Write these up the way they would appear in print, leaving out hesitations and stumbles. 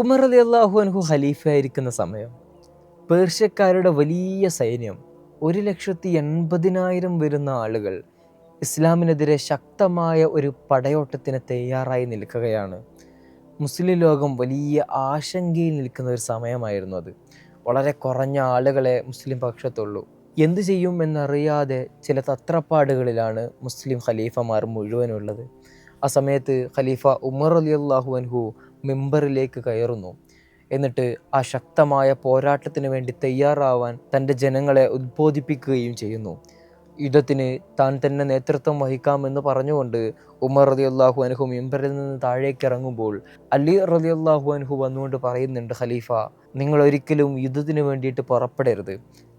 ഉമർ റളിയല്ലാഹു അൻഹു ഖലീഫയായിരിക്കുന്ന സമയം പേർഷ്യക്കാരുടെ വലിയ സൈന്യം 1,80,000 വരുന്ന ആളുകൾ ഇസ്ലാമിനെതിരെ ശക്തമായ ഒരു പടയോട്ടത്തിന് തയ്യാറായി നിൽക്കുകയാണ്. മുസ്ലിം ലോകം വലിയ ആശങ്കയിൽ നിൽക്കുന്ന ഒരു സമയമായിരുന്നു അത്. വളരെ കുറഞ്ഞ ആളുകളെ മുസ്ലിം പക്ഷത്തുള്ളൂ. എന്തു ചെയ്യും എന്നറിയാതെ ചില തത്രപ്പാടുകളിലാണ് മുസ്ലിം ഖലീഫമാർ മുഴുവനുള്ളത്. ആ സമയത്ത് ഖലീഫ ഉമർ റളിയല്ലാഹു അൻഹു മിമ്പറിലേക്ക് കയറുന്നു. എന്നിട്ട് ആ ശക്തമായ പോരാട്ടത്തിന് വേണ്ടി തയ്യാറാവാൻ തൻ്റെ ജനങ്ങളെ ഉദ്ബോധിപ്പിക്കുകയും ചെയ്യുന്നു. യുദ്ധത്തിന് താൻ തന്നെ നേതൃത്വം വഹിക്കാമെന്ന് പറഞ്ഞുകൊണ്ട് ഉമർ റളിയല്ലാഹു അൻഹു മിമ്പറിൽ നിന്ന് താഴേക്ക് ഇറങ്ങുമ്പോൾ അലി റളിയല്ലാഹു അൻഹു വന്നുകൊണ്ട് പറയുന്നുണ്ട്, ഖലീഫ, നിങ്ങൾ ഒരിക്കലും യുദ്ധത്തിന് വേണ്ടിയിട്ട് പുറപ്പെടരുത്.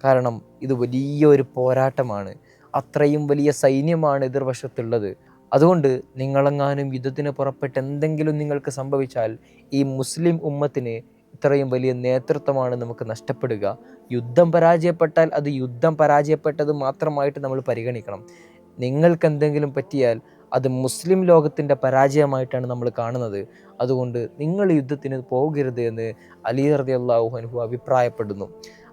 കാരണം ഇത് വലിയൊരു പോരാട്ടമാണ്. അത്രയും വലിയ സൈന്യമാണ് എതിർവശത്തുള്ളത്. അതുകൊണ്ട് നിങ്ങളെങ്ങാനും യുദ്ധത്തിന് പുറപ്പെട്ട് എന്തെങ്കിലും നിങ്ങൾക്ക് സംഭവിച്ചാൽ ഈ മുസ്ലിം ഉമ്മത്തിന് ഇത്രയും വലിയ നേതൃത്വമാണ് നമുക്ക് നഷ്ടപ്പെടുക. യുദ്ധം പരാജയപ്പെട്ടാൽ അത് യുദ്ധം പരാജയപ്പെട്ടത് മാത്രമായിട്ട് നമ്മൾ പരിഗണിക്കണം. നിങ്ങൾക്ക് എന്തെങ്കിലും പറ്റിയാൽ അത് മുസ്ലിം ലോകത്തിൻ്റെ പരാജയമായിട്ടാണ് നമ്മൾ കാണുന്നത്. അതുകൊണ്ട് നിങ്ങൾ യുദ്ധത്തിന് പോകരുത് എന്ന് അലി റളിയല്ലാഹു അൻഹു അഭിപ്രായപ്പെടുന്നു.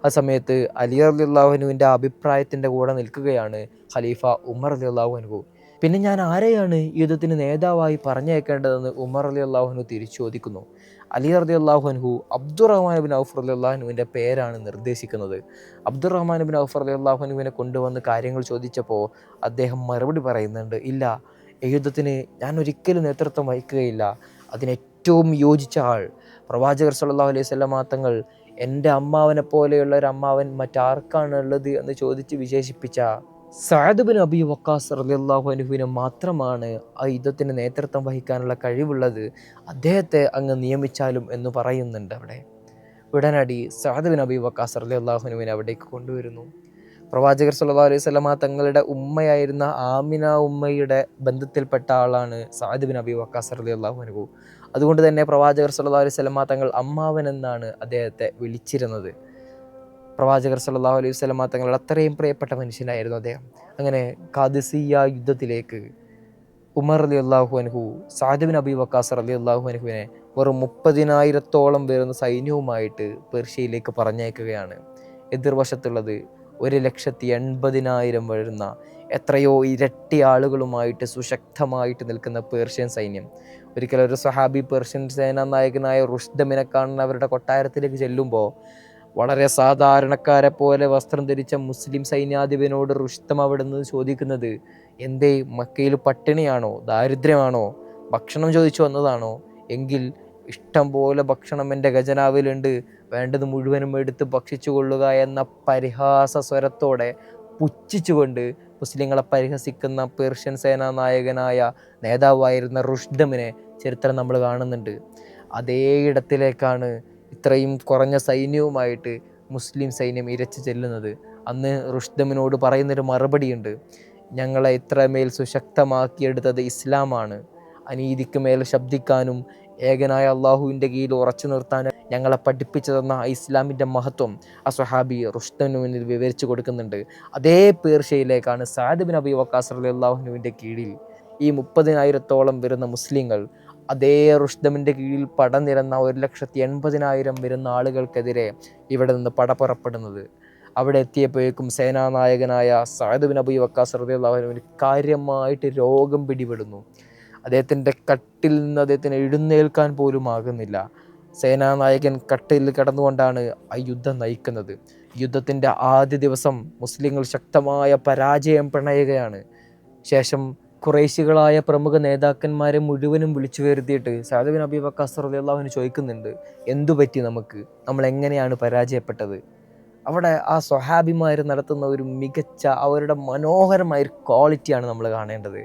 ആ സമയത്ത് അലി റളിയല്ലാഹു അൻഹുവിൻ്റെ അഭിപ്രായത്തിൻ്റെ കൂടെ നിൽക്കുകയാണ് ഖലീഫ ഉമർ റളിയല്ലാഹു അൻഹു. പിന്നെ ഞാൻ ആരെയാണ് യുദ്ധത്തിന് നേതാവായി പറഞ്ഞേക്കേണ്ടതെന്ന് ഉമർ റളിയല്ലാഹു അൻഹു തിരിച്ചു ചോദിക്കുന്നു. അലി റളിയല്ലാഹു അൻഹു അബ്ദുറഹ്മാൻ ബിൻ ഔഫ് റളിയല്ലാഹു അൻഹുവിൻ്റെ പേരാണ് നിർദ്ദേശിക്കുന്നത്. അബ്ദുറഹ്മാൻ ബിൻ ഔഫ് റളിയല്ലാഹു അൻഹുവിനെ കൊണ്ടുവന്ന് കാര്യങ്ങൾ ചോദിച്ചപ്പോൾ അദ്ദേഹം മറുപടി പറയുന്നുണ്ട്, ഇല്ല, ഈ യുദ്ധത്തിന് ഞാൻ ഒരിക്കലും നേതൃത്വം വഹിക്കുകയില്ല. അതിനേറ്റവും യോജിച്ച ആൾ പ്രവാചകർ സ്വല്ലല്ലാഹു അലൈഹി വസല്ലമ തങ്ങൾ എൻ്റെ അമ്മാവനെ പോലെയുള്ള ഒരു അമ്മാവൻ മറ്റാർക്കാണ് ഉള്ളത് എന്ന് ചോദിച്ച് വിശേഷിപ്പിച്ച സഅദ് ബിൻ അബി വക്കാസ് റളിയല്ലാഹു അൻഹുവിന് മാത്രമാണ് ആ യുദ്ധത്തിന് നേതൃത്വം വഹിക്കാനുള്ള കഴിവുള്ളത്. അദ്ദേഹത്തെ അങ്ങ് നിയമിച്ചാലും എന്ന് പറയുന്നുണ്ട്. അവിടെ ഉടനടി സഅദ് ബിൻ അബി വക്കാസ് റളിയല്ലാഹു അൻഹുവിനെ അവിടേക്ക് കൊണ്ടുവരുന്നു. പ്രവാചകർ സ്വല്ലല്ലാഹു അലൈഹി വസല്ലമ തങ്ങളുടെ ഉമ്മയായിരുന്ന ആമിന ഉമ്മയുടെ ബന്ധത്തിൽപ്പെട്ട ആളാണ് സഅദ് ബിൻ അബി വക്കാസ് റളിയല്ലാഹു അൻഹു. അതുകൊണ്ട് തന്നെ പ്രവാചകർ സ്വല്ലല്ലാഹു അലൈഹി വസല്ലമ തങ്ങൾ അമ്മാവൻ എന്നാണ് അദ്ദേഹത്തെ വിളിച്ചിരുന്നത്. പ്രവാചകർ സല്ലല്ലാഹു അലൈഹി വസല്ലമ തങ്ങളുടെ അത്രയും പ്രിയപ്പെട്ട മനുഷ്യനായിരുന്നു അദ്ദേഹം. അങ്ങനെ ഖാദിസിയ്യ യുദ്ധത്തിലേക്ക് ഉമർ റളിയല്ലാഹു അൻഹു സഅദ് ബിൻ അബി വക്കാസ് റളിയല്ലാഹു അൻഹുവിനെ വെറും 30,000-ഓളം വരുന്ന സൈന്യവുമായിട്ട് പേർഷ്യയിലേക്ക് പറഞ്ഞയക്കുകയാണ്. എതിർവശത്തുള്ളത് 1,80,000 വരുന്ന എത്രയോ ഇരട്ടി ആളുകളുമായിട്ട് സുശക്തമായിട്ട് നിൽക്കുന്ന പേർഷ്യൻ സൈന്യം. ഒരിക്കലും ഒരു സഹാബി പേർഷ്യൻ സേനാ നായകനായ റുഷ്ദമിനെ കാണുന്ന അവരുടെ കൊട്ടാരത്തിലേക്ക് ചെല്ലുമ്പോൾ വളരെ സാധാരണക്കാരെ പോലെ വസ്ത്രം ധരിച്ച മുസ്ലിം സൈന്യാധിപനോട് റുസ്തം അവിടെ നിന്ന് ചോദിക്കുന്നത്, എന്തേ മക്കയിൽ പട്ടിണിയാണോ, ദാരിദ്ര്യമാണോ, ഭക്ഷണം ചോദിച്ചു വന്നതാണോ? എങ്കിൽ ഇഷ്ടം പോലെ ഭക്ഷണം എൻ്റെ ഖജനാവിലുണ്ട്, വേണ്ടത് മുഴുവനും എടുത്ത് ഭക്ഷിച്ചു കൊള്ളുക എന്ന പരിഹാസ സ്വരത്തോടെ പുച്ഛിച്ചുകൊണ്ട് മുസ്ലിങ്ങളെ പരിഹസിക്കുന്ന പേർഷ്യൻ സേനാ നായകനായ നേതാവായിരുന്ന റുഷ്ദമിനെ ചരിത്രം നമ്മൾ കാണുന്നുണ്ട്. അതേ ഇടത്തിലേക്കാണ് ഇത്രയും കുറഞ്ഞ സൈന്യവുമായിട്ട് മുസ്ലിം സൈന്യം ഇരച്ചു ചെല്ലുന്നത്. അന്ന് റുഷ്ദമിനോട് പറയുന്നൊരു മറുപടിയുണ്ട്, ഞങ്ങളെ ഇത്രമേൽ സുശക്തമാക്കിയെടുത്തത് ഇസ്ലാമാണ്. അനീതിക്ക് മേൽ ശബ്ദിക്കാനും ഏകനായ അള്ളാഹുവിൻ്റെ കീഴിൽ ഉറച്ചു നിർത്താനും ഞങ്ങളെ പഠിപ്പിച്ചു തന്ന ഇസ്ലാമിൻ്റെ മഹത്വം ആ സ്വഹാബി റുഷ്ദമിന് മുന്നിൽ വിവരിച്ചു കൊടുക്കുന്നുണ്ട്. അതേ പേർഷ്യയിലേക്കാണ് സഅദ് ബിൻ അബി വക്കാസ് റളിയല്ലാഹുവിൻ്റെ കീഴിൽ ഈ 30,000-ഓളം വരുന്ന മുസ്ലിങ്ങൾ അതേ റുഷ്ദമിൻ്റെ കീഴിൽ പടനിരന്ന 1,80,000 വരുന്ന ആളുകൾക്കെതിരെ ഇവിടെ നിന്ന് പട പുറപ്പെടുന്നത്. അവിടെ എത്തിയപ്പോഴേക്കും സേനാനായകനായ സഅദ് ബിൻ അബി വക്കാസ് റളിയല്ലാഹു അൻഹുവിന് കാര്യമായിട്ട് രോഗം പിടിപെടുന്നു. അദ്ദേഹത്തിൻ്റെ കട്ടിൽ നിന്ന് അദ്ദേഹത്തിന് എഴുന്നേൽക്കാൻ പോലും ആകുന്നില്ല. സേനാനായകൻ കട്ടിൽ കിടന്നുകൊണ്ടാണ് ആ യുദ്ധം നയിക്കുന്നത്. യുദ്ധത്തിൻ്റെ ആദ്യ ദിവസം മുസ്ലിങ്ങൾ ശക്തമായ പരാജയം പിണയുകയാണ്. ശേഷം ഖുറൈശികളായ പ്രമുഖ നേതാക്കന്മാരെ മുഴുവനും വിളിച്ചു വരുത്തിയിട്ട് സഅദ് ബിൻ അബി വക്കാസ് റളിയല്ലാഹു അൻഹു ചോദിക്കുന്നുണ്ട്, എന്തു പറ്റി നമുക്ക്, നമ്മൾ എങ്ങനെയാണ് പരാജയപ്പെട്ടത്? അവിടെ ആ സ്വഹാബിമാർ നടത്തുന്ന ഒരു മികച്ച അവരുടെ മനോഹരമായ ഒരു ക്വാളിറ്റിയാണ് നമ്മൾ കാണേണ്ടത്.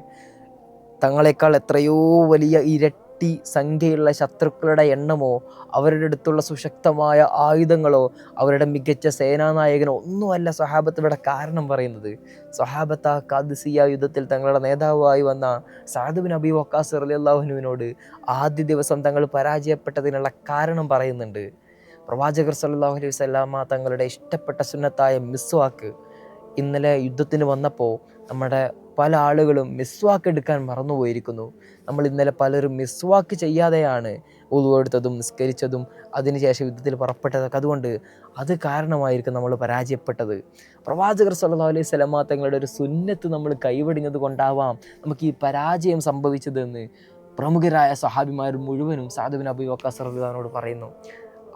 തങ്ങളെക്കാൾ എത്രയോ വലിയ ഇരട്ടി സംഖ്യയുള്ള ശത്രുക്കളുടെ എണ്ണമോ അവരുടെ അടുത്തുള്ള സുശക്തമായ ആയുധങ്ങളോ അവരുടെ മികച്ച സേനാനായകനോ ഒന്നുമല്ല സ്വഹാബത്ത് ഇവിടെ കാരണം പറയുന്നത്. സ്വഹാബത്ത് ആ ഖാദിസിയ്യ യുദ്ധത്തിൽ തങ്ങളുടെ നേതാവായി വന്ന സഅദ് ബിൻ അബി വക്കാസ് റളിയല്ലാഹു അൻഹുവിനോട് ആദ്യ ദിവസം തങ്ങൾ പരാജയപ്പെട്ടതിനുള്ള കാരണം പറയുന്നുണ്ട്. പ്രവാചകർ സ്വല്ലല്ലാഹു അലൈഹി വസല്ലമ തങ്ങളുടെ ഇഷ്ടപ്പെട്ട സുന്നത്തായ മിസ്വാക്ക് ഇന്നലെ യുദ്ധത്തിന് വന്നപ്പോൾ നമ്മുടെ പല ആളുകളും മിസ്വാക്ക് എടുക്കാൻ മറന്നുപോയിരിക്കുന്നു. നമ്മൾ ഇന്നലെ പലരും മിസ്വാക്ക് ചെയ്യാതെയാണ് ഉളു എടുത്തതും നിസ്കരിച്ചതും അതിനുശേഷം യുദ്ധത്തിൽ പുറപ്പെട്ടതൊക്കെ. അതുകൊണ്ട് അത് കാരണമായിരിക്കും നമ്മൾ പരാജയപ്പെട്ടത്. പ്രവാചകർ സല്ലല്ലാഹു അലൈഹി വസല്ലമ തങ്ങളുടെ ഒരു സുന്നത്ത് നമ്മൾ കൈവെടിഞ്ഞത് കൊണ്ടാവാം നമുക്ക് ഈ പരാജയം സംഭവിച്ചതെന്ന് പ്രമുഖരായ സ്വഹാബിമാർ മുഴുവനും സഅദ് ബിൻ അബീ വഖാസ് റളിയല്ലാഹു അൻഹു പറയുന്നു.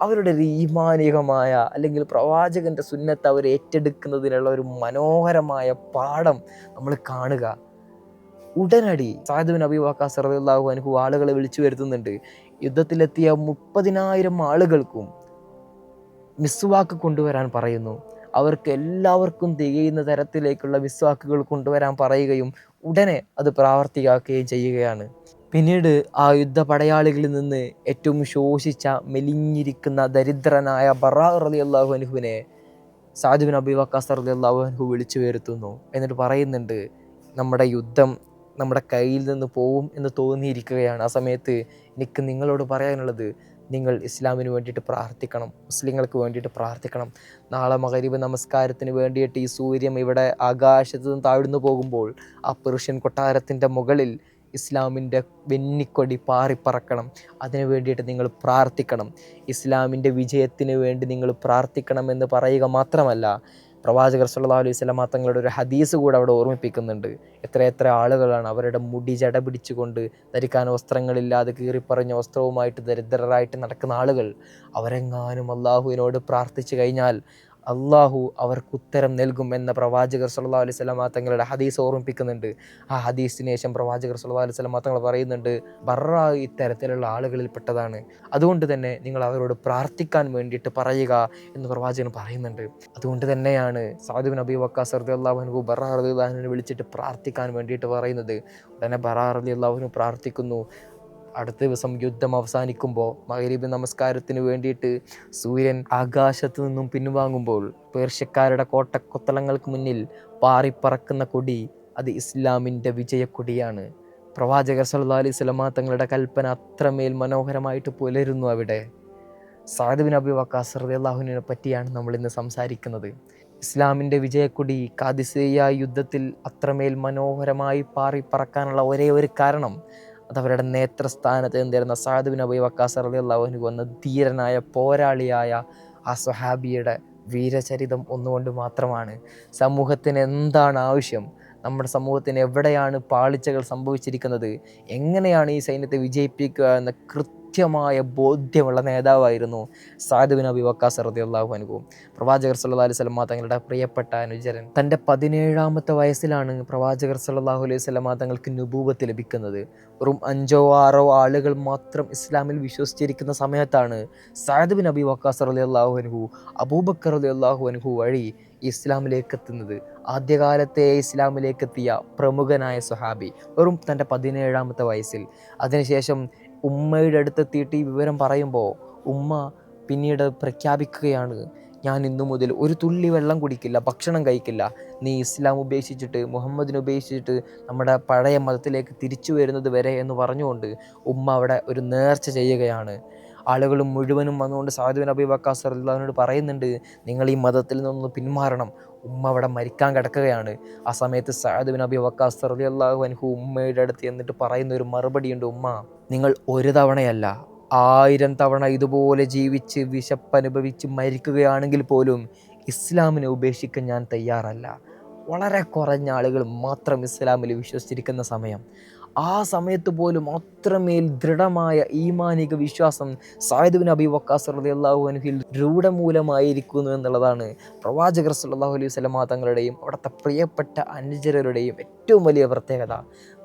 അവരുടെ ഒരു ഈമാനികമായ അല്ലെങ്കിൽ പ്രവാചകൻ്റെ സുന്നത്ത് അവർ ഏറ്റെടുക്കുന്നതിനുള്ള ഒരു മനോഹരമായ പാഠം നമ്മൾ കാണുക. ഉടനടി സഅദ് ബിൻ അബീ വഖാസ് റളിയല്ലാഹു അൻഹു ആളുകളെ വിളിച്ചു വരുത്തുന്നുണ്ട്. യുദ്ധത്തിലെത്തിയ 30,000 ആളുകൾക്കും മിസ്വാക്ക് കൊണ്ടുവരാൻ പറയുന്നു. അവർക്ക് എല്ലാവർക്കും തികയുന്ന തരത്തിലേക്കുള്ള മിസ്വാക്കുകൾ കൊണ്ടുവരാൻ പറയുകയും ഉടനെ അത് പ്രാവർത്തികമാക്കുകയും ചെയ്യുകയാണ്. പിന്നീട് ആ യുദ്ധ പടയാളികളിൽ നിന്ന് ഏറ്റവും ശോഷിച്ച മെലിഞ്ഞിരിക്കുന്ന ദരിദ്രനായ ബറാ റളിയല്ലാഹു അൻഹുവിനെ സഅദ് ബിൻ അബീ വഖാസ് റളിയല്ലാഹു അൻഹു വിളിച്ചു വരുത്തുന്നു. എന്നിട്ട് പറയുന്നുണ്ട്, നമ്മുടെ യുദ്ധം നമ്മുടെ കയ്യിൽ നിന്ന് പോവും എന്ന് തോന്നിയിരിക്കുകയാണ്. ആ സമയത്ത് എനിക്ക് നിങ്ങളോട് പറയാനുള്ളത്, നിങ്ങൾ ഇസ്ലാമിന് വേണ്ടിയിട്ട് പ്രാർത്ഥിക്കണം, മുസ്ലിങ്ങൾക്ക് വേണ്ടിയിട്ട് പ്രാർത്ഥിക്കണം. നാളെ മഗ്‌രിബ് നമസ്കാരത്തിന് വേണ്ടിയിട്ട് ഈ സൂര്യൻ ഇവിടെ ആകാശത്ത് നിന്ന് താഴ്ന്നു പോകുമ്പോൾ ആ പെർഷ്യൻ കൊട്ടാരത്തിൻ്റെ മുകളിൽ ഇസ്ലാമിൻ്റെ വെന്നിക്കൊടി പാറിപ്പറക്കണം. അതിനു വേണ്ടിയിട്ട് നിങ്ങൾ പ്രാർത്ഥിക്കണം. ഇസ്ലാമിൻ്റെ വിജയത്തിന് വേണ്ടി നിങ്ങൾ പ്രാർത്ഥിക്കണം എന്ന് പറയുക മാത്രമല്ല, പ്രവാചകർ സല്ലല്ലാഹു അലൈഹി വസല്ലമ തങ്ങളുടെ ഒരു ഹദീസ് കൂടെ അവിടെ ഓർമ്മിപ്പിക്കുന്നുണ്ട്. എത്ര ആളുകളാണ് അവരുടെ മുടി ജട പിടിച്ചുകൊണ്ട് ധരിക്കാൻ വസ്ത്രങ്ങളില്ലാതെ കീറിപ്പറഞ്ഞ വസ്ത്രവുമായിട്ട് ദരിദ്രരായിട്ട് നടക്കുന്ന ആളുകൾ. അവരെങ്ങാനും അള്ളാഹുവിനോട് പ്രാർത്ഥിച്ചു കഴിഞ്ഞാൽ അള്ളാഹു അവർക്ക് ഉത്തരം നൽകും എന്ന പ്രവാചകർ സല്ലല്ലാഹു അലൈഹി വസല്ലമ തങ്ങളുടെ ഹദീസ് ഓർമ്മിപ്പിക്കുന്നുണ്ട്. ആ ഹദീസിന് ശേഷം പ്രവാചകർ സല്ലല്ലാഹു അലൈഹി വസല്ലമ തങ്ങൾ പറയുന്നുണ്ട്, ബർറ ഇത്തരത്തിലുള്ള ആളുകളിൽ പെട്ടതാണ്, അതുകൊണ്ട് തന്നെ നിങ്ങൾ അവരോട് പ്രാർത്ഥിക്കാൻ വേണ്ടിയിട്ട് പറയുക എന്ന് പ്രവാചകൻ പറയുന്നുണ്ട്. അതുകൊണ്ട് തന്നെയാണ് സഅദ് ബിൻ അബീ വഖാസ് റളിയല്ലാഹു അൻഹു ബർറ റളിയല്ലാഹു അൻഹുവിനെ വിളിച്ചിട്ട് പ്രാർത്ഥിക്കാൻ വേണ്ടിയിട്ട് പറയുന്നത്. ഉടനെ ബർറ റളിയല്ലാഹു അൻഹു പ്രാർത്ഥിക്കുന്നു. അടുത്ത ദിവസം യുദ്ധം അവസാനിക്കുമ്പോൾ മഗ്‌രിബ് നമസ്കാരത്തിന് വേണ്ടിയിട്ട് സൂര്യൻ ആകാശത്തു നിന്നും പിൻവാങ്ങുമ്പോൾ പേർഷ്യക്കാരുടെ കോട്ടക്കൊത്തളങ്ങൾക്ക് മുന്നിൽ പാറിപ്പറക്കുന്ന കൊടി അത് ഇസ്ലാമിൻ്റെ വിജയക്കൊടിയാണ്. പ്രവാചകർ സല്ലല്ലാഹു അലൈഹി വസല്ലമ തങ്ങളുടെ കൽപ്പന അത്രമേൽ മനോഹരമായിട്ട് പുലരുന്നു അവിടെ. സഅദ് ബിൻ അബീ വഖാസ് റളിയല്ലാഹു അൻഹുവിനെ പറ്റിയാണ് നമ്മൾ ഇന്ന് സംസാരിക്കുന്നത്. ഇസ്ലാമിൻ്റെ വിജയക്കൊടി ഖാദിസിയ്യ യുദ്ധത്തിൽ അത്രമേൽ മനോഹരമായി പാറിപ്പറക്കാനുള്ള ഒരേ ഒരു കാരണം അതവരുടെ നേതൃസ്ഥാനത്ത് നിന്നിരുന്ന സഅദ് ബിൻ അബീ വഖാസ് റളിയല്ലാഹു അൻഹു എന്ന ധീരനായ പോരാളിയായ ആ സ്വഹാബിയുടെ വീരചരിതം ഒന്നുകൊണ്ട് മാത്രമാണ്. സമൂഹത്തിന് എന്താണ് ആവശ്യം, നമ്മുടെ സമൂഹത്തിന് എവിടെയാണ് പാളിച്ചകൾ സംഭവിച്ചിരിക്കുന്നത്, എങ്ങനെയാണ് ഈ സൈന്യത്തെ വിജയിപ്പിക്കുക എന്ന കൃത്യമായ ബോധ്യമുള്ള നേതാവായിരുന്നു സഅദ് ബിൻ അബീ വഖാസ് റളിയല്ലാഹു അൻഹു. പ്രവാചകർ സല്ലല്ലാഹു അലൈഹി വസല്ലമ തങ്ങളുടെ പ്രിയപ്പെട്ട അനുചരൻ. തൻ്റെ 17-ാമത്തെ വയസ്സിലാണ് പ്രവാചകർ സല്ലല്ലാഹു അലൈഹി വസല്ലമ തങ്ങൾക്ക് നുബൂവത്ത് ലഭിക്കുന്നത്. വെറും 5-6 ആളുകൾ മാത്രം ഇസ്ലാമിൽ വിശ്വസിച്ചിരിക്കുന്ന സമയത്താണ് സഅദ് ബിൻ അബീ വഖാസ് റളിയല്ലാഹു അൻഹു അബൂബക്കർ റളിയല്ലാഹു അൻഹു വഴി ഇസ്ലാമിലേക്ക് എത്തുന്നത്. ആദ്യകാലത്തെ ഇസ്ലാമിലേക്ക് എത്തിയ പ്രമുഖനായ സ്വഹാബി വെറും തൻ്റെ 17-ാമത്തെ വയസ്സിൽ. അതിനുശേഷം ഉമ്മയുടെ അടുത്തെത്തിയിട്ട് ഈ വിവരം പറയുമ്പോൾ ഉമ്മ പിന്നീട് പ്രഖ്യാപിക്കുകയാണ്, ഞാൻ ഇന്നു മുതൽ ഒരു തുള്ളി വെള്ളം കുടിക്കില്ല, ഭക്ഷണം കഴിക്കില്ല. നീ ഇസ്ലാം ഉപേക്ഷിച്ചിട്ട് മുഹമ്മദിനെ ഉപേക്ഷിച്ചിട്ട് നമ്മുടെ പഴയ മതത്തിലേക്ക് തിരിച്ചു വരുന്നത് വരെ എന്ന് പറഞ്ഞുകൊണ്ട് ഉമ്മ അവിടെ ഒരു നേർച്ച ചെയ്യുകയാണ്. ആളുകൾ മുഴുവനും വന്നുകൊണ്ട് സഅദ് ബിൻ അബീ വഖാസ് റളിയല്ലാഹു അൻഹു പറയുന്നുണ്ട്, നിങ്ങൾ ഈ മതത്തിൽ നിന്നൊന്ന് പിന്മാറണം. ഉമ്മ അവിടെ മരിക്കാൻ കിടക്കുകയാണ്. ആ സമയത്ത് സഅദ് ബിൻ അബീ വഖാസ് റളിയല്ലാഹു അൻഹു ഉമ്മയുടെ അടുത്ത് എന്നിട്ട് പറയുന്ന ഒരു മറുപടിയുണ്ട്, ഉമ്മ, നിങ്ങൾ ഒരു തവണയല്ല 1000 തവണ ഇതുപോലെ ജീവിച്ച് വിശപ്പനുഭവിച്ച് മരിക്കുകയാണെങ്കിൽ പോലും ഇസ്ലാമിനെ ഉപേക്ഷിക്കാൻ ഞാൻ തയ്യാറല്ല. വളരെ കുറഞ്ഞ ആളുകൾ മാത്രം ഇസ്ലാമിൽ വിശ്വസിച്ചിരിക്കുന്ന സമയം. ആ സമയത്ത് പോലും അത്രമേൽ ദൃഢമായ ഈമാനിക വിശ്വാസം സഅദ് ബിൻ അബീ വഖാസ് റളിയല്ലാഹു അൻഹുവിൽ രൂഢമൂലമായിരിക്കുന്നു എന്നുള്ളതാണ് പ്രവാചകർ സല്ലല്ലാഹു അലൈഹി വസല്ലമ തങ്ങളുടെയും അവിടുത്തെ പ്രിയപ്പെട്ട അനുചരരുടെയും ഏറ്റവും വലിയ പ്രത്യേകത.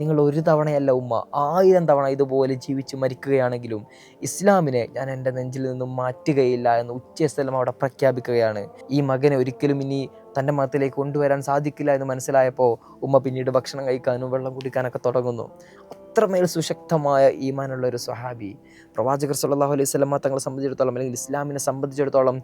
നിങ്ങൾ ഒരു തവണയല്ല ഉമ്മ, 1000 തവണ ഇതുപോലെ ജീവിച്ച് മരിക്കുകയാണെങ്കിലും ഇസ്ലാമിനെ ഞാൻ എൻ്റെ നെഞ്ചിൽ നിന്നും മാറ്റുകയില്ല എന്ന് ഉച്ചസ്ഥലം അവിടെ പ്രഖ്യാപിക്കുകയാണ്. ഈ മകനെ ഒരിക്കലും ഇനി തൻ്റെ മതത്തിലേക്ക് കൊണ്ടുവരാൻ സാധിക്കില്ല എന്ന് മനസ്സിലായപ്പോൾ ഉമ്മ പിന്നീട് ഭക്ഷണം കഴിക്കാനും വെള്ളം കുടിക്കാനൊക്കെ തുടങ്ങുന്നു. അത്രമേൽ സുശക്തമായ ഈമാനുള്ള ഒരു സ്വഹാബി. പ്രവാചകർ സല്ലല്ലാഹു അലൈഹി വസല്ലമ തങ്ങളെ സംബന്ധിച്ചിടത്തോളം അല്ലെങ്കിൽ ഇസ്ലാമിനെ സംബന്ധിച്ചിടത്തോളം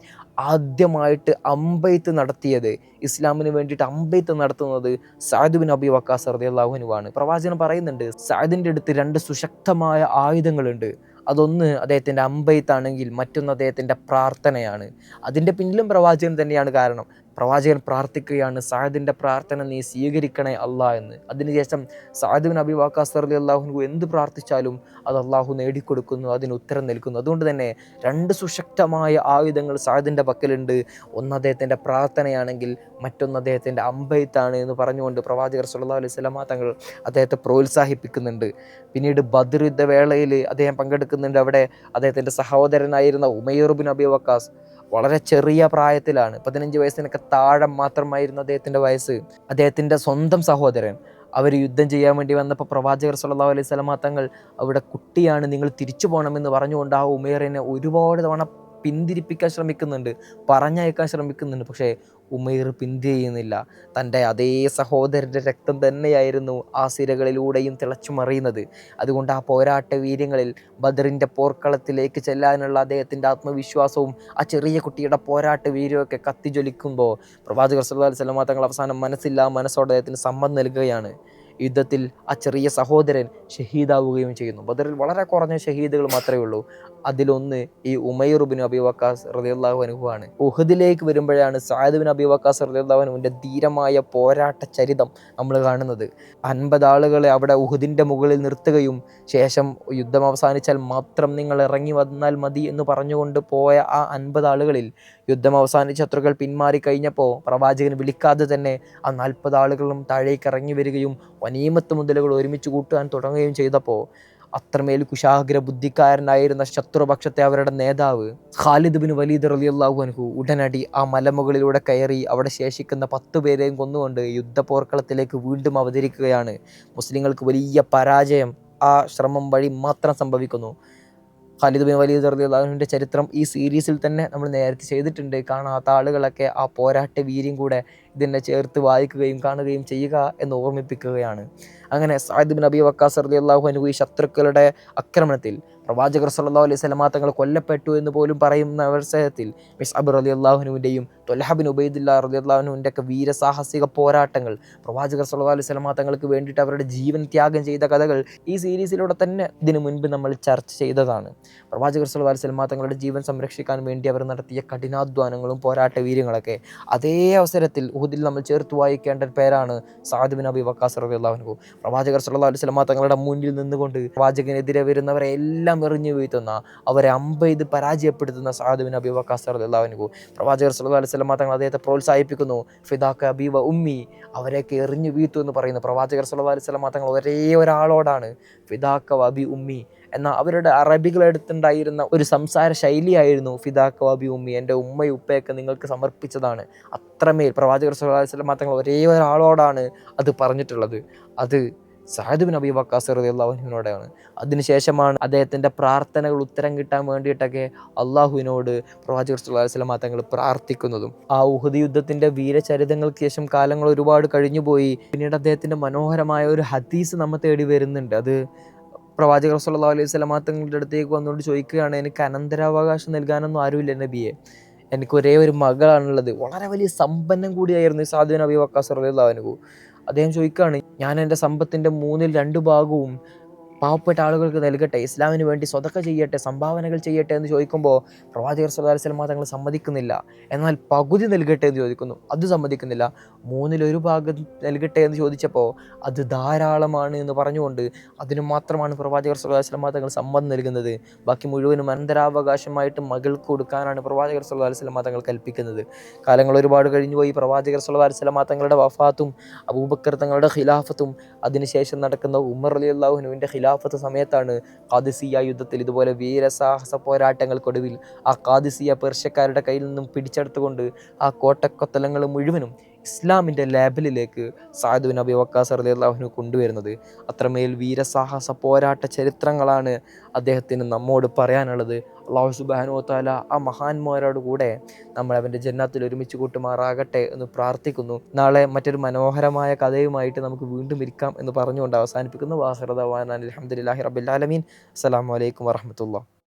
ആദ്യമായിട്ട് അമ്പെയ്ത്ത് നടത്തിയത്, ഇസ്ലാമിന് വേണ്ടിയിട്ട് അമ്പെയ്ത്ത് നടത്തുന്നത് സഅദ് ബിൻ അബീ വഖാസ് റളിയല്ലാഹു അൻഹു ആണ്. പ്രവാചകൻ പറയുന്നുണ്ട്, സഅദിൻ്റെ അടുത്ത് 2 സുശക്തമായ ആയുധങ്ങളുണ്ട്. അതൊന്ന് അദ്ദേഹത്തിൻ്റെ അമ്പെയ്ത്താണെങ്കിൽ മറ്റൊന്ന് അദ്ദേഹത്തിൻ്റെ പ്രാർത്ഥനയാണ്. അതിൻ്റെ പിന്നിലും പ്രവാചകൻ തന്നെയാണ് കാരണം. പ്രവാചകൻ പ്രാർത്ഥിക്കുകയാണ്, സഅദിൻ്റെ പ്രാർത്ഥന നീ സ്വീകരിക്കണേ അല്ലാ എന്ന്. അതിനുശേഷം സഅദ് ബിൻ അബി വഖാസ് റളിയല്ലാഹു അൻഹു എന്ത് പ്രാർത്ഥിച്ചാലും അത് അള്ളാഹു നേടിക്കൊടുക്കുന്നു, അതിന് ഉത്തരം നൽകുന്നു. അതുകൊണ്ട് തന്നെ രണ്ട് സുശക്തമായ ആയുധങ്ങൾ സഅദിൻ്റെ പക്കലുണ്ട്. ഒന്ന് അദ്ദേഹത്തിൻ്റെ പ്രാർത്ഥനയാണെങ്കിൽ മറ്റൊന്ന് അദ്ദേഹത്തിൻ്റെ അമ്പെയ്ത്താണ് എന്ന് പറഞ്ഞുകൊണ്ട് പ്രവാചകർ സ്വല്ലല്ലാഹു അലൈഹി വസല്ലമ തങ്ങൾ അദ്ദേഹത്തെ പ്രോത്സാഹിപ്പിക്കുന്നുണ്ട്. പിന്നീട് ബദ്ർ യുദ്ധവേളയിൽ അദ്ദേഹം പങ്കെടുക്കുന്നുണ്ട്. അവിടെ അദ്ദേഹത്തിൻ്റെ സഹോദരനായിരുന്ന ഉമയ്ർ ബിൻ അബി വക്കാസ് വളരെ ചെറിയ പ്രായത്തിലാണ്, 15 വയസ്സിനൊക്കെ താഴെ മാത്രമായിരുന്നു അദ്ദേഹത്തിൻ്റെ വയസ്സ്. അദ്ദേഹത്തിൻ്റെ സ്വന്തം സഹോദരൻ അവർ യുദ്ധം ചെയ്യാൻ വേണ്ടി വന്നപ്പോൾ പ്രവാചകർ സ്വല്ലല്ലാഹു അലൈഹി വസല്ലമ തങ്ങൾ അവിടെ കുട്ടിയാണ്, നിങ്ങൾ തിരിച്ചു പോകണമെന്ന് പറഞ്ഞുകൊണ്ട് ആ ഉമൈറിനെ ഒരുപാട് തവണ പിന്തിരിപ്പിക്കാൻ ശ്രമിക്കുന്നുണ്ട്, പറഞ്ഞയക്കാൻ ശ്രമിക്കുന്നുണ്ട്. പക്ഷേ ഉമൈർ പിന്തിരിയുന്നില്ല. തൻ്റെ അതേ സഹോദരൻ്റെ രക്തം തന്നെയായിരുന്നു ആ സിരകളിലൂടെയും തിളച്ചു മറിയുന്നത്. അതുകൊണ്ട് ആ പോരാട്ട വീര്യങ്ങളിൽ ബദറിൻ്റെ പോർക്കളത്തിലേക്ക് ചെല്ലാനുള്ള അദ്ദേഹത്തിൻ്റെ ആത്മവിശ്വാസവും ആ ചെറിയ കുട്ടിയുടെ പോരാട്ട വീര്യമൊക്കെ കത്തിജ്വലിക്കുമ്പോൾ പ്രവാചകർ സ്വല്ലല്ലാഹു അലൈഹി വസല്ലമ തങ്ങൾ അവസാനം മനസ്സോടെ അദ്ദേഹത്തിന് സമ്മതം നൽകുകയാണ്. യുദ്ധത്തിൽ ആ ചെറിയ സഹോദരൻ ഷഹീദാവുകയും ചെയ്യുന്നു. ബദറിൽ വളരെ കുറഞ്ഞ ഷഹീദുകൾ മാത്രമേ ഉള്ളൂ. അതിലൊന്ന് ഈ ഉമൈർ ബിൻ അബി വക്കാസ് റളിയല്ലാഹു അൻഹു ആണ്. ഉഹദിലേക്ക് വരുമ്പോഴാണ് സഅദ് ബിൻ അബി വക്കാസ് റളിയല്ലാഹു അൻഹുവിൻ്റെ ധീരമായ പോരാട്ട ചരിതം നമ്മൾ കാണുന്നത്. 50 ആളുകളെ അവിടെ ഉഹദിൻ്റെ മുകളിൽ നിർത്തുകയും ശേഷം യുദ്ധം അവസാനിച്ചാൽ മാത്രം നിങ്ങൾ ഇറങ്ങി വന്നാൽ മതി എന്ന് പറഞ്ഞുകൊണ്ട് പോയ ആ 50 ആളുകളിൽ യുദ്ധം അവസാനിച്ച് ശത്രുക്കൾ പിന്മാറി കഴിഞ്ഞപ്പോൾ പ്രവാചകൻ വിളിക്കാതെ തന്നെ ആ 40 ആളുകളും താഴേക്ക് ഇറങ്ങി വരികയും വനീമത്ത് മുതലുകൾ ഒരുമിച്ച് കൂട്ടാൻ തുടങ്ങുകയും ചെയ്തപ്പോൾ അത്രമേൽ കുശാഗ്ര ബുദ്ധിക്കാരനായിരുന്ന ശത്രുപക്ഷത്തെ അവരുടെ നേതാവ് ഖാലിദ് ബിൻ വലീദ് റളിയല്ലാഹു അൻഹു ഉടനടി ആ മലമുകളിലൂടെ കയറി അവിടെ ശേഷിക്കുന്ന 10 പേരെയും കൊന്നുകൊണ്ട് യുദ്ധപോർക്കളത്തിലേക്ക് വീണ്ടും അവതരിക്കുകയാണ്. മുസ്ലിങ്ങൾക്ക് വലിയ പരാജയം ആ ശ്രമം വഴി മാത്രം സംഭവിക്കുന്നു. ഖാലിദ് ബിൻ വലീദ് റളിയല്ലാഹു അൻഹുവിൻ്റെ ചരിത്രം ഈ സീരീസിൽ തന്നെ നമ്മൾ നേരത്തെ ചെയ്തിട്ടുണ്ട്. കാണാത്ത ആളുകളൊക്കെ ആ പോരാട്ട വീര്യം കൂടെ ഇതിനെ ചേർത്ത് വായിക്കുകയും കാണുകയും ചെയ്യുക എന്ന് ഓർമ്മിപ്പിക്കുകയാണ്. അങ്ങനെ സഅദ് ബിൻ അബി വക്കാസ് റളിയല്ലാഹു അൻഹു ഈ ശത്രുക്കളുടെ ആക്രമണത്തിൽ പ്രവാചകർ സ്വല്ലല്ലാഹു അലൈഹി വസല്ലമ തങ്ങൾ കൊല്ലപ്പെട്ടു എന്ന് പോലും പറയുന്ന അവസരത്തിൽ മിസ്അബ് റളിയല്ലാഹു അൻഹുവിൻ്റെയും ത്വൽഹ ബിൻ ഉബൈദില്ലാഹ് റളിയല്ലാഹു അൻഹുവിൻ്റെ ഒക്കെ വീരസാഹസിക പോരാട്ടങ്ങൾ, പ്രവാചകർ സ്വല്ലല്ലാഹു അലൈഹി വസല്ലമ തങ്ങൾക്ക് വേണ്ടിയിട്ട് അവരുടെ ജീവൻ ത്യാഗം ചെയ്ത കഥകൾ ഈ സീരീസിലൂടെ തന്നെ ഇതിനു മുൻപ് നമ്മൾ ചർച്ച ചെയ്തതാണ്. പ്രവാചകർ സ്വല്ലല്ലാഹു അലൈഹി വസല്ലമ തങ്ങളുടെ ജീവൻ സംരക്ഷിക്കാൻ വേണ്ടി അവർ നടത്തിയ കഠിനാധ്വാനങ്ങളും പോരാട്ട വീര്യങ്ങളൊക്കെ അതേ അവസരത്തിൽ ഉഹുദിൽ നമ്മൾ ചേർത്ത് വായിക്കേണ്ട പേരാണ് സഅദ് ബിൻ അബി വക്കാസ് റളിയല്ലാഹു അൻഹു. പ്രവാചകർ സ്വല്ലല്ലാഹു അലൈഹി വസല്ലമ തങ്ങളുടെ മുന്നിൽ നിന്നുകൊണ്ട് പ്രവാചകനെതിരെ വരുന്നവരെ എല്ലാം എറിഞ്ഞു വീഴ്ത്തുന്ന, അവരെ അമ്പെയ്ത് പരാജയപ്പെടുത്തുന്ന സഅദ് ബിൻ അബി വക്കാസ് റളിയല്ലാഹു അൻഹു. പ്രവാചകർ സ്വല്ലല്ലാഹു അലൈഹി വസല്ലമ തങ്ങൾ അദ്ദേഹത്തെ പ്രോത്സാഹിപ്പിക്കുന്നു. ഫിദാക അബി വ ഉമ്മി, അവരെയൊക്കെ എറിഞ്ഞു വീഴ്ത്തു എന്ന് പറയുന്നു. പ്രവാചകർ സ്വല്ലല്ലാഹു അലൈഹി വസല്ലമ തങ്ങൾ ഒരേ ഒരാളോടാണ് ഫിദാക വ അബി ഉമ്മി എന്നാൽ അവരുടെ അറബികളെടുത്തുണ്ടായിരുന്ന ഒരു സംസാര ശൈലിയായിരുന്നു ഫിദാക വ അബി ഉമ്മി, എൻ്റെ ഉമ്മയും ഉപ്പയൊക്കെ നിങ്ങൾക്ക് സമർപ്പിച്ചതാണ്. അത്രമേൽ പ്രവാചകർ സ്വല്ലല്ലാഹു അലൈഹി വസല്ലമ തങ്ങൾ ഒരേ ഒരാളോടാണ് അത് പറഞ്ഞിട്ടുള്ളത്. അത് സഅദ് ബിൻ അബി വക്കാസ് റളിയല്ലാഹു അൻഹുവിനോടാണ്. അതിനുശേഷമാണ് അദ്ദേഹത്തിൻ്റെ പ്രാർത്ഥനകൾ ഉത്തരം കിട്ടാൻ വേണ്ടിയിട്ടൊക്കെ അള്ളാഹുവിനോട് പ്രവാചകർ സ്വല്ലല്ലാഹു അലൈഹി വസല്ലമ തങ്ങൾ പ്രാർത്ഥിക്കുന്നതും. ആ ഉഹദ് യുദ്ധത്തിൻ്റെ വീരചരിതങ്ങൾക്ക് ശേഷം കാലങ്ങൾ ഒരുപാട് കഴിഞ്ഞുപോയി. പിന്നീട് അദ്ദേഹത്തിൻ്റെ മനോഹരമായ ഒരു ഹദീസ് നമ്മെ തേടി വരുന്നുണ്ട്. അത് പ്രവാചകർ സ്വല്ലല്ലാഹു അലൈഹി വസല്ലമ തങ്ങളുടെ അടുത്തേക്ക് വന്നുകൊണ്ട് ചോദിക്കുകയാണ്, എനിക്ക് അനന്തരാവകാശം നൽകാനൊന്നും ആരുമില്ല നബിയെ, എനിക്ക് ഒരേ ഒരു മകളാണുള്ളത്. വളരെ വലിയ സമ്പന്നം കൂടിയായിരുന്നു സഅദ് ബിൻ അബി വക്കാസ് റളിയല്ലാഹു അൻഹു. അദ്ദേഹം ചോദിക്കുകയാണ്, ഞാൻ എൻ്റെ സമ്പത്തിൻ്റെ 2/3 ഭാഗവും പാവപ്പെട്ട ആളുകൾക്ക് നൽകട്ടെ, ഇസ്ലാമിന് വേണ്ടി സ്വതക്ക ചെയ്യട്ടെ, സംഭാവനകൾ ചെയ്യട്ടെ എന്ന് ചോദിക്കുമ്പോൾ പ്രവാചകർ സ്വല്ലല്ലാഹു അലൈഹി വസല്ലമ തങ്ങൾ സമ്മതിക്കുന്നില്ല. എന്നാൽ പകുതി നൽകട്ടെ എന്ന് ചോദിക്കുന്നു, അത് സമ്മതിക്കുന്നില്ല. 1/3 ഭാഗം നൽകട്ടെ എന്ന് ചോദിച്ചപ്പോൾ അത് ധാരാളമാണ് എന്ന് പറഞ്ഞുകൊണ്ട് അതിന് മാത്രമാണ് പ്രവാചകർ സ്വല്ലല്ലാഹു അലൈഹി വസല്ലമ തങ്ങൾ സമ്മതം നൽകുന്നത്. ബാക്കി മുഴുവനും അനന്തരാവകാശമായിട്ട് മകൾക്ക് കൊടുക്കാനാണ് പ്രവാചകർ സ്വല്ലല്ലാഹു അലൈഹി വസല്ലമ തങ്ങൾ കൽപ്പിക്കുന്നത്. കാലങ്ങൾ ഒരുപാട് കഴിഞ്ഞുപോയി. പ്രവാചകർ സ്വല്ലല്ലാഹു അലൈഹി വസല്ലമ തങ്ങളുടെ വഫാത്തും അബൂബക്കർ തങ്ങളുടെ ഖിലാഫത്തും അതിനുശേഷം നടക്കുന്ന ഉമർ റളിയല്ലാഹു അൻഹുവിൻ്റെ ഖിലാഫത്ത് സമയത്താണ് ഖാദിസിയ യുദ്ധത്തിൽ ഇതുപോലെ വീരസാഹസ പോരാട്ടങ്ങൾക്കൊടുവിൽ ആ ഖാദിസിയ പേർഷ്യക്കാരുടെ കയ്യിൽ നിന്നും പിടിച്ചെടുത്തുകൊണ്ട് ആ കോട്ടക്കൊത്തലങ്ങൾ മുഴുവനും ഇസ്ലാമിൻ്റെ ലേബലിലേക്ക് സഅദ് ബിൻ അബി വക്കാസ് റളിയല്ലാഹു അൻഹു കൊണ്ടുവരുന്നത്. അത്രമേൽ വീരസാഹസ പോരാട്ട ചരിത്രങ്ങളാണ് അദ്ദേഹത്തിന് നമ്മോട് പറയാനുള്ളത്. അല്ലാഹു സുബ്ഹാനഹു വ തആല ആ മഹാന്മാരോട് കൂടെ നമ്മൾ അവൻ്റെ ജന്നത്തിൽ ഒരുമിച്ച് കൂട്ടുമാറാകട്ടെ എന്ന് പ്രാർത്ഥിക്കുന്നു. നാളെ മറ്റൊരു മനോഹരമായ കഥയുമായിട്ട് നമുക്ക് വീണ്ടും ഇരിക്കാം എന്ന് പറഞ്ഞുകൊണ്ട് അവസാനിപ്പിക്കുന്നു. വാഖിറു ദഅ്വാനാ അൽഹംദുലില്ലാഹി റബ്ബിൽ ആലമീൻ. അസ്സലാമു അലൈക്കും വറഹ്മത്തുള്ളാഹി.